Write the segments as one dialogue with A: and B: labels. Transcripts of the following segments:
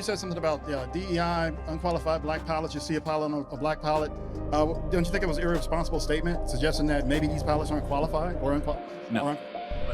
A: said something about DEI, unqualified black pilots. You see a pilot on a black pilot. Don't you think it was an irresponsible statement suggesting that maybe these pilots aren't qualified or unqualified?
B: No.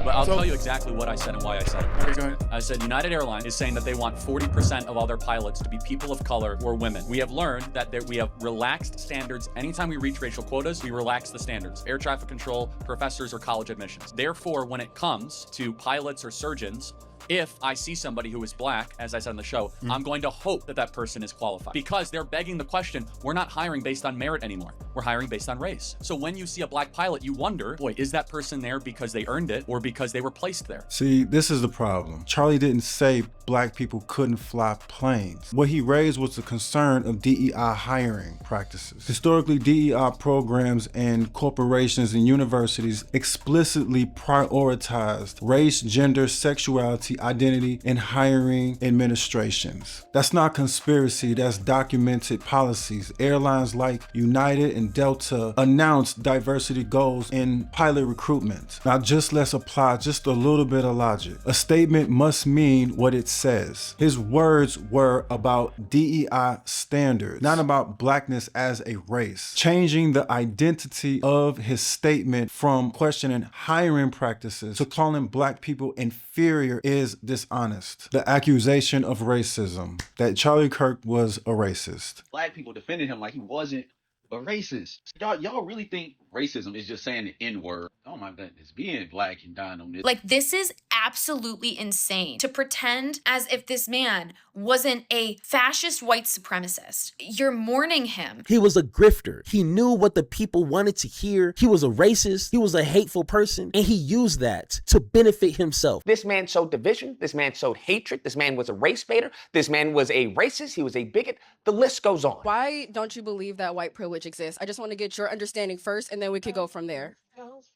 B: But I'll tell you exactly what I said and why I said it.
A: Okay, go ahead.
B: I said United Airlines is saying that they want 40% of all their pilots to be people of color or women. We have learned that we have relaxed standards. Anytime we reach racial quotas, we relax the standards. Air traffic control, professors, or college admissions. Therefore, when it comes to pilots or surgeons, if I see somebody who is black, as I said on the show, I'm going to hope that that person is qualified because they're begging the question, we're not hiring based on merit anymore. We're hiring based on race. So when you see a black pilot, you wonder, boy, is that person there because they earned it or because they were placed there?
C: See, this is the problem. Charlie didn't say black people couldn't fly planes. What he raised was the concern of DEI hiring practices. Historically, DEI programs and corporations and universities explicitly prioritized race, gender, sexuality, identity in hiring administrations. That's not conspiracy, that's documented policies. Airlines like United and Delta announced diversity goals in pilot recruitment. Now let's apply just a little bit of logic. A statement must mean what it says. His words were about DEI standards, not about blackness as a race. Changing the identity of his statement from questioning hiring practices to calling black people inferior is dishonest. The accusation of racism, that Charlie Kirk was a racist.
D: Black people defended him like he wasn't a racist. Y'all really think racism is just saying the N-word? Oh my goodness, being black and dying on this.
E: Like, this is absolutely insane to pretend as if this man wasn't a fascist white supremacist. You're mourning him.
F: He was a grifter. He knew what the people wanted to hear. He was a racist. He was a hateful person. And he used that to benefit himself.
G: This man sowed division. This man sowed hatred. This man was a race baiter. This man was a racist. He was a bigot. The list goes on.
H: Why don't you believe that white privilege exists? I just want to get your understanding first, and then we could go from there.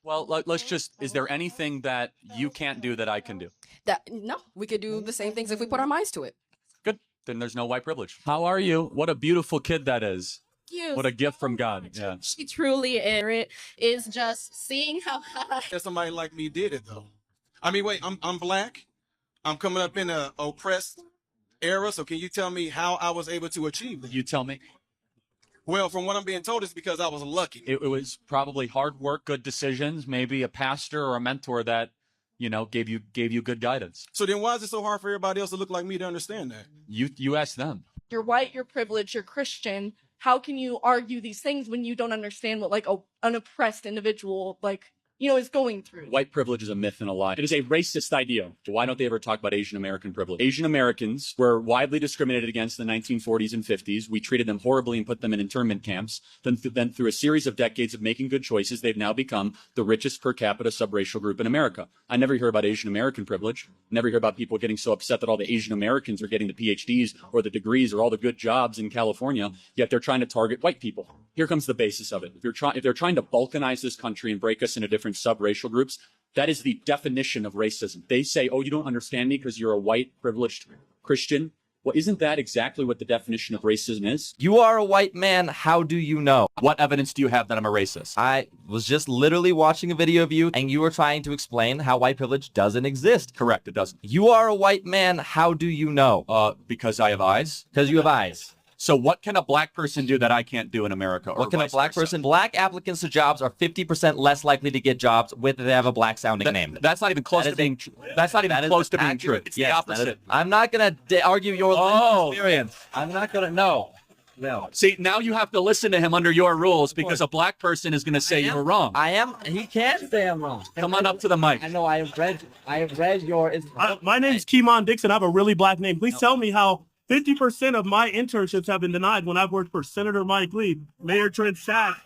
B: Well, let's just, is there anything that you can't do that I can do?
H: No, we could do the same things if we put our minds to it.
B: Good. Then there's no white privilege. How are you? What a beautiful kid that is.
I: You.
B: What a gift from God. Yeah.
I: She truly is just seeing how
J: that somebody like me did it though. I mean, wait, I'm black. I'm coming up in a oppressed era. So can you tell me how I was able to achieve that?
B: You tell me.
J: Well, from what I'm being told, it's because I was lucky.
B: It was probably hard work, good decisions, maybe a pastor or a mentor that, gave you good guidance.
J: So then why is it so hard for everybody else to look like me to understand that?
B: You ask them.
K: You're white, you're privileged, you're Christian. How can you argue these things when you don't understand what an oppressed individual is going through?
B: White privilege is a myth and a lie. It is a racist idea. Why don't they ever talk about Asian American privilege? Asian Americans were widely discriminated against in the 1940s and 50s. We treated them horribly and put them in internment camps. Then through a series of decades of making good choices, they've now become the richest per capita subracial group in America. I never hear about Asian American privilege. Never hear about people getting so upset that all the Asian Americans are getting the PhDs or the degrees or all the good jobs in California, yet they're trying to target white people. Here comes the basis of it. If they're trying to balkanize this country and break us into different subracial groups, that is the definition of racism. They say, oh, you don't understand me because you're a white, privileged Christian. Well, isn't that exactly what the definition of racism is?
L: You are a white man. How do you know?
B: What evidence do you have that I'm a racist?
L: I was just literally watching a video of you, and you were trying to explain how white privilege doesn't exist.
B: Correct, it doesn't.
L: You are a white man. How do you know?
B: Because I have eyes.
L: Because you have eyes.
B: So what can a black person do that I can't do in America? Or
L: what can a black person? Black applicants to jobs are 50% less likely to get jobs with they have a black sounding name.
B: That's not even close to being true. That's not even close to being true. It's the opposite.
L: I'm not going to argue your experience. I'm not going to know. No.
B: See, now you have to listen to him under your rules because a black person is going to say you're wrong.
L: I am. He can't say I'm wrong.
B: Come on up to the mic.
L: I know. I have read your.
M: My name's Keemon Dixon. I have a really black name. Please tell me how 50% of my internships have been denied when I've worked for Senator Mike Lee, Mayor Trent Sack,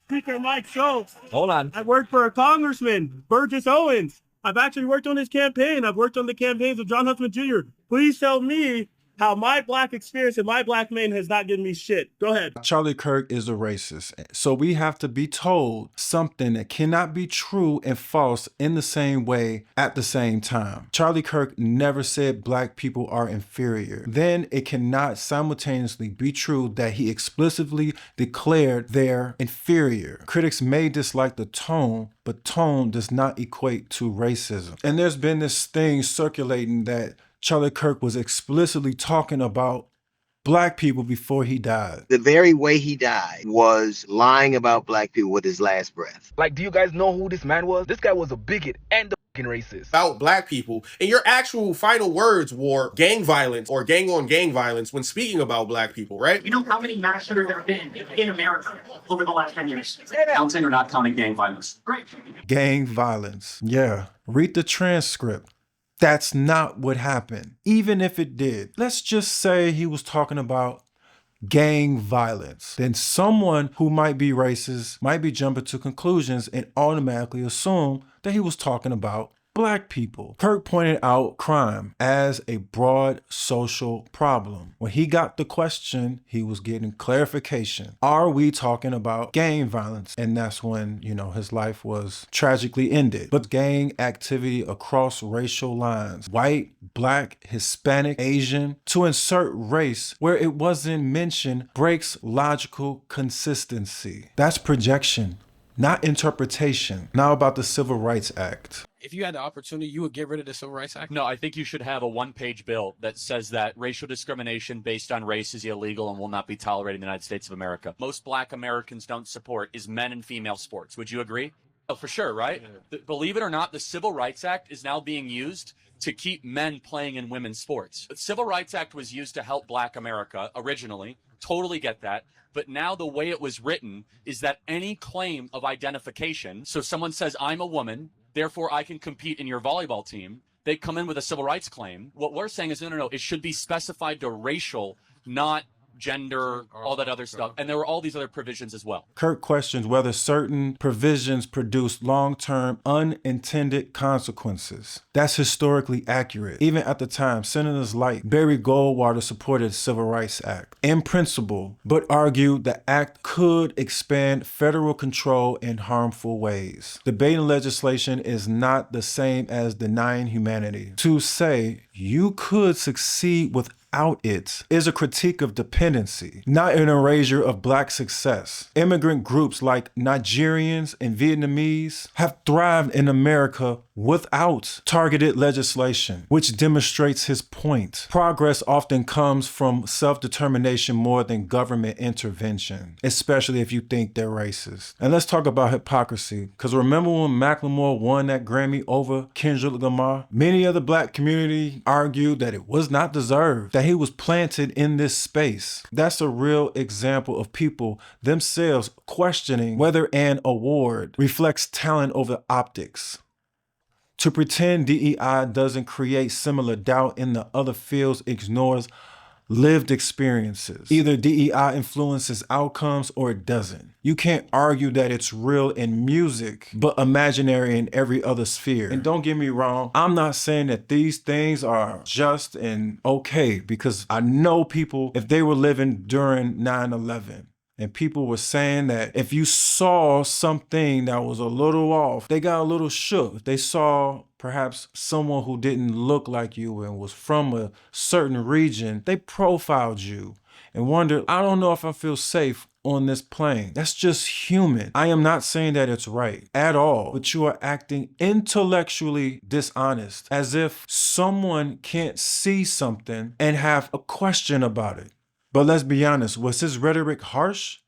M: Speaker Mike Schultz.
L: Hold on.
M: I worked for a Congressman, Burgess Owens. I've actually worked on his campaign. I've worked on the campaigns of John Huntsman Jr. Please tell me how my black experience and my black man has not given me shit. Go ahead.
C: Charlie Kirk is a racist. So we have to be told something that cannot be true and false in the same way at the same time. Charlie Kirk never said black people are inferior. Then it cannot simultaneously be true that he explicitly declared they're inferior. Critics may dislike the tone, but tone does not equate to racism. And there's been this thing circulating that Charlie Kirk was explicitly talking about black people before he died.
N: The very way he died was lying about black people with his last breath.
O: Like, do you guys know who this man was? This guy was a bigot and a fucking racist.
P: About black people, and your actual final words were gang violence or gang on gang violence when speaking about black people, right?
Q: You know how many massacres there have been in America over the last 10 years? Counting or not counting gang violence? Great.
C: Gang violence. Yeah. Read the transcript. That's not what happened. Even if it did, let's just say he was talking about gang violence. Then someone who might be racist might be jumping to conclusions and automatically assume that he was talking about black people. Kirk pointed out crime as a broad social problem. When he got the question, he was getting clarification. Are we talking about gang violence? And that's when, his life was tragically ended. But gang activity across racial lines, white, black, Hispanic, Asian, to insert race where it wasn't mentioned breaks logical consistency. That's projection, not interpretation. Now about the Civil Rights Act.
R: If you had the opportunity, you would get rid of the Civil Rights Act?
B: No, I think you should have a one-page bill that says that racial discrimination based on race is illegal and will not be tolerated in the United States of America. Most black Americans don't support is men and female sports. Would you agree? Oh, for sure, right? Believe it or not, the Civil Rights Act is now being used to keep men playing in women's sports. The Civil Rights Act was used to help black America originally. Totally get that. But now the way it was written is that any claim of identification, so someone says, I'm a woman, therefore I can compete in your volleyball team, they come in with a civil rights claim. What we're saying is, no, it should be specified to racial, not gender, all that other stuff. And there were all these other provisions as well.
C: Kirk questions whether certain provisions produce long-term unintended consequences. That's historically accurate. Even at the time, senators like Barry Goldwater supported the Civil Rights Act in principle, but argued the act could expand federal control in harmful ways. Debating legislation is not the same as denying humanity. To say you could succeed without it is a critique of dependency, not an erasure of black success. Immigrant groups like Nigerians and Vietnamese have thrived in America without targeted legislation, which demonstrates his point. Progress often comes from self-determination more than government intervention, especially if you think they're racist. And let's talk about hypocrisy, because remember when Macklemore won that Grammy over Kendrick Lamar? Many of the black community argued that it was not deserved, that he was planted in this space. That's a real example of people themselves questioning whether an award reflects talent over optics. To pretend DEI doesn't create similar doubt in the other fields ignores lived experiences. Either DEI influences outcomes or it doesn't. You can't argue that it's real in music, but imaginary in every other sphere. And don't get me wrong, I'm not saying that these things are just and okay, because I know people, if they were living during 9/11, and people were saying that if you saw something that was a little off, they got a little shook. If they saw perhaps someone who didn't look like you and was from a certain region, they profiled you and wondered, I don't know if I feel safe on this plane. That's just human. I am not saying that it's right at all, but you are acting intellectually dishonest, as if someone can't see something and have a question about it. But let's be honest, was his rhetoric harsh?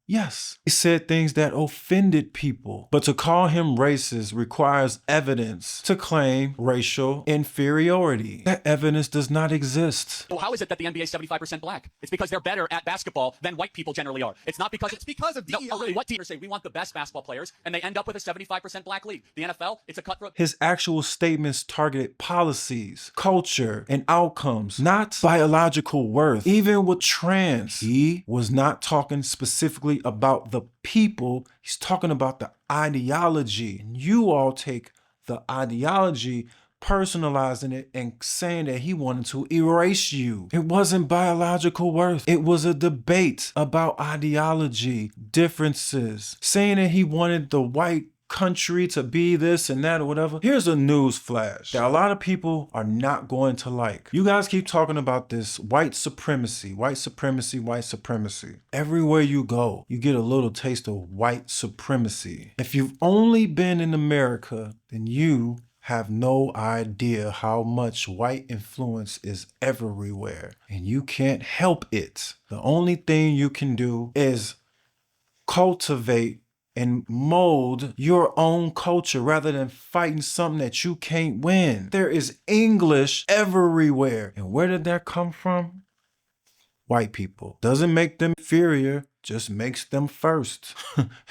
C: Yes. He said things that offended people. But to call him racist requires evidence to claim racial inferiority. That evidence does not exist.
B: Well, how is it that the NBA is 75% black? It's because they're better at basketball than white people generally are. It's not because it's because of DEI. No, really, what teams say we want the best basketball players, and they end up with a 75% black league. The NFL, it's a cutthroat.
C: His actual statements targeted policies, culture, and outcomes, not biological worth. Even with trans, he was not talking specifically about the people, he's talking about the ideology. And you all take the ideology, personalizing it, and saying that he wanted to erase you. It wasn't biological worth. It was a debate about ideology, differences, saying that he wanted the white country to be this and that or whatever. Here's a news flash that a lot of people are not going to like. You guys keep talking about this white supremacy, white supremacy, white supremacy. Everywhere you go, you get a little taste of white supremacy. If you've only been in America, then you have no idea how much white influence is everywhere, and you can't help it. The only thing you can do is cultivate and mold your own culture rather than fighting something that you can't win. There is English everywhere. And where did that come from? White people. Doesn't make them inferior, just makes them first.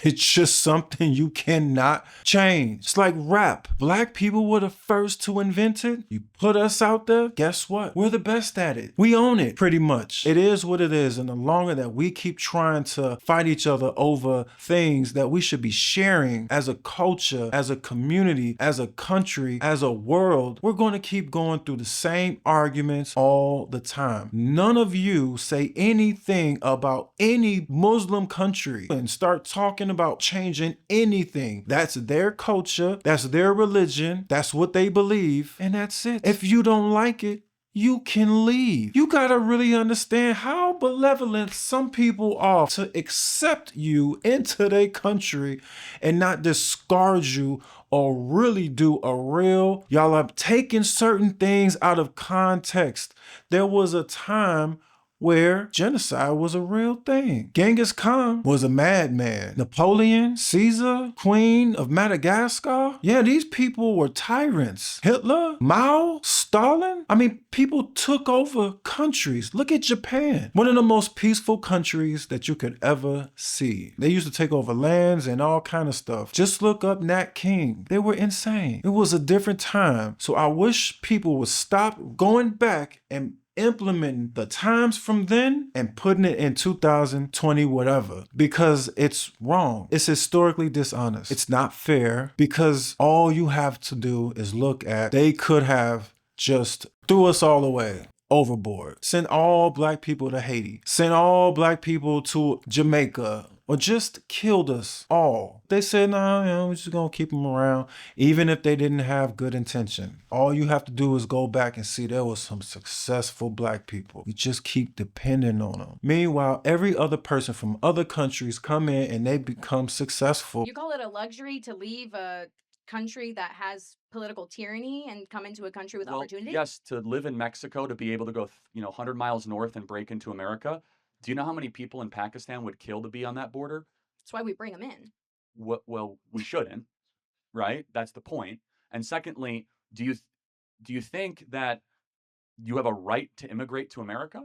C: It's just something you cannot change. It's like rap. Black people were the first to invent it. You put us out there, guess what? We're the best at it. We own it pretty much. It is what it is. And the longer that we keep trying to fight each other over things that we should be sharing as a culture, as a community, as a country, as a world, we're going to keep going through the same arguments all the time. None of you say anything about any Muslim country and start talking about changing anything. That's their culture, that's their religion, that's what they believe, and that's it. If you don't like it, you can leave. You gotta really understand how benevolent some people are to accept you into their country and not discard you or really do a real, y'all are taking certain things out of context. There was a time where genocide was a real thing. Genghis Khan was a madman. Napoleon, Caesar, Queen of Madagascar. Yeah, these people were tyrants. Hitler, Mao, Stalin. I mean, people took over countries. Look at Japan. One of the most peaceful countries that you could ever see. They used to take over lands and all kind of stuff. Just look up Nat King. They were insane. It was a different time. So I wish people would stop going back and implementing the times from then and putting it in 2020 whatever, because it's wrong. It's historically dishonest. It's not fair, because all you have to do is look at, they could have just threw us all away overboard, send all black people to Haiti, send all black people to Jamaica, or just killed us all. They said, no, we're just gonna keep them around, even if they didn't have good intention. All you have to do is go back and see there was some successful black people. You just keep depending on them. Meanwhile, every other person from other countries come in and they become successful.
S: You call it a luxury to leave a country that has political tyranny and come into a country with opportunity?
B: Yes, to live in Mexico, to be able to go 100 miles north and break into America. Do you know how many people in Pakistan would kill to be on that border?
S: That's why we bring them in.
B: Well, we shouldn't, right? That's the point. And secondly, do you think that you have a right to immigrate to America?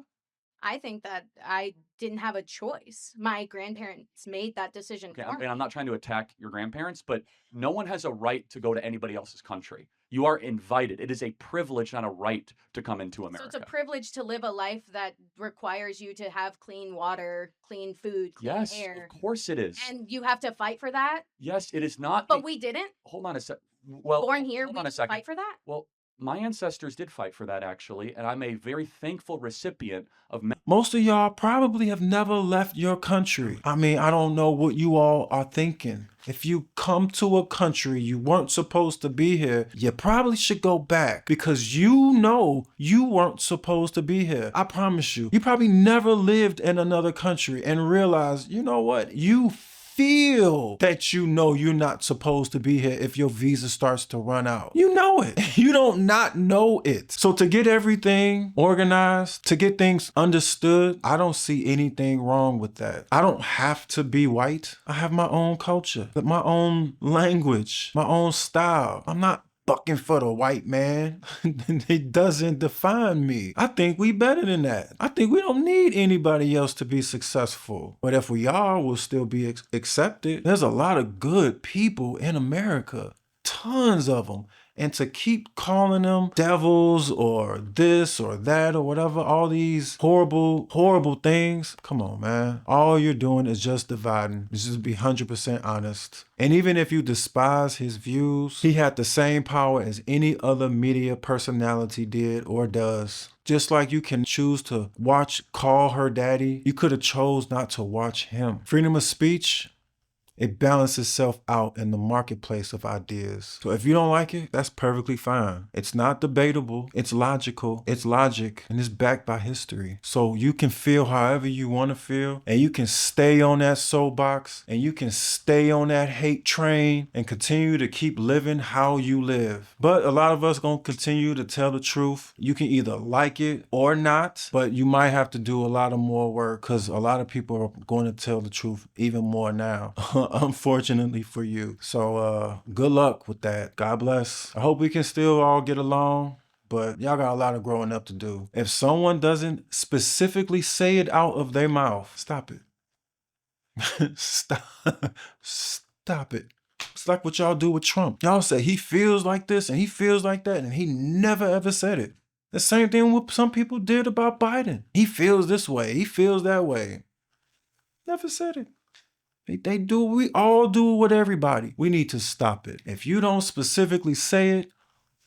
S: I think that I didn't have a choice. My grandparents made that decision
B: Okay,
S: for me.
B: and I'm not trying to attack your grandparents, but no one has a right to go to anybody else's country. You are invited. It is a privilege, not a right, to come into America.
S: So it's a privilege to live a life that requires you to have clean water, clean food, clean
B: Yes,
S: air.
B: of course it is.
S: And you have to fight for that?
B: Yes, it is not.
S: But we didn't?
B: Hold on a sec. Well,
S: Born here,
B: hold
S: we
B: on a
S: didn't
B: second.
S: fight for that?
B: Well, my ancestors did fight for that, actually, and I'm a very thankful recipient of.
C: Most of y'all probably have never left your country. I mean, I don't know what you all are thinking. If you come to a country you weren't supposed to be here, you probably should go back, because you know you weren't supposed to be here. I promise you. You probably never lived in another country and realized, you know what? You feel that you know you're not supposed to be here if your visa starts to run out. You know it. You don't not know it. So to get everything organized, to get things understood, I don't see anything wrong with that. I don't have to be white. I have my own culture, my own language, my own style. I'm not bucking for the white man. It doesn't define me. I think we better than that. I think we don't need anybody else to be successful. But if we are, we'll still be accepted. There's a lot of good people in America. Tons of them. And to keep calling them devils or this or that or whatever, all these horrible, horrible things, come on, man. All you're doing is just dividing. Let's just be 100% honest. And even if you despise his views, he had the same power as any other media personality did or does. Just like you can choose to Call Her Daddy, you could have chose not to watch him. Freedom of speech, It balances itself out in the marketplace of ideas. So if you don't like it, that's perfectly fine. It's not debatable. It's logical. It's logic, and it's backed by history. So you can feel however you want to feel, and you can stay on that soapbox, and you can stay on that hate train and continue to keep living how you live. But a lot of us gonna continue to tell the truth. You can either like it or not, but you might have to do a lot of more work because a lot of people are going to tell the truth even more now. Unfortunately for you. So good luck with that. God bless. I hope we can still all get along, but y'all got a lot of growing up to do. If someone doesn't specifically say it out of their mouth, stop it. Stop it. It's like what y'all do with Trump. Y'all say he feels like this and he feels like that, and he never ever said it. The same thing what some people did about Biden. He feels this way. He feels that way. Never said it. They do, we all do it with everybody. We need to stop it. If you don't specifically say it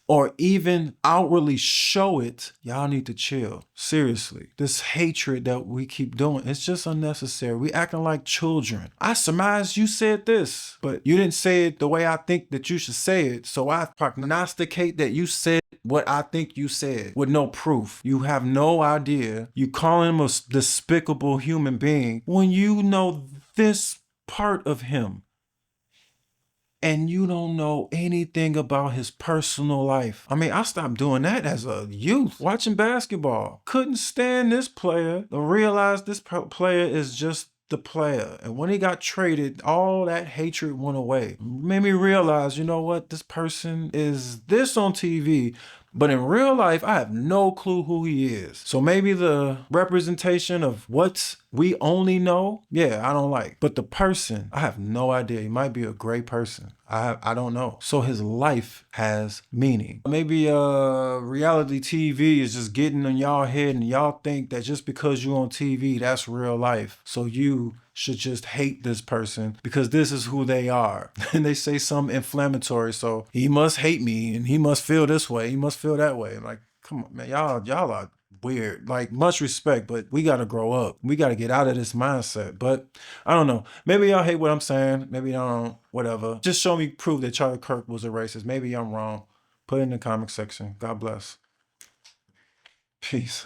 C: or even outwardly show it, y'all need to chill. Seriously. This hatred that we keep doing, it's just unnecessary. We acting like children. I surmise you said this, but you didn't say it the way I think that you should say it. So I prognosticate that you said what I think you said with no proof. You have no idea. You calling him a despicable human being when you know this part of him and you don't know anything about his personal life. I mean, I stopped doing that as a youth, watching basketball. Couldn't stand this player. I realized this player is just the player. And when he got traded, all that hatred went away. Made me realize, you know what? This person is this on TV, but in real life, I have no clue who he is. So maybe the representation of what we only know, yeah, I don't like. But the person, I have no idea. He might be a great person. I don't know. So his life has meaning. Maybe reality TV is just getting in y'all head and y'all think that just because you're on TV, that's real life. So you should just hate this person because this is who they are. And they say something inflammatory. So he must hate me and he must feel this way. He must feel that way. Like, come on, man, y'all are weird. Like, much respect, but we got to grow up. We got to get out of this mindset. But I don't know. Maybe y'all hate what I'm saying. Maybe y'all don't. Whatever. Just show me proof that Charlie Kirk was a racist. Maybe I'm wrong. Put it in the comment section. God bless. Peace.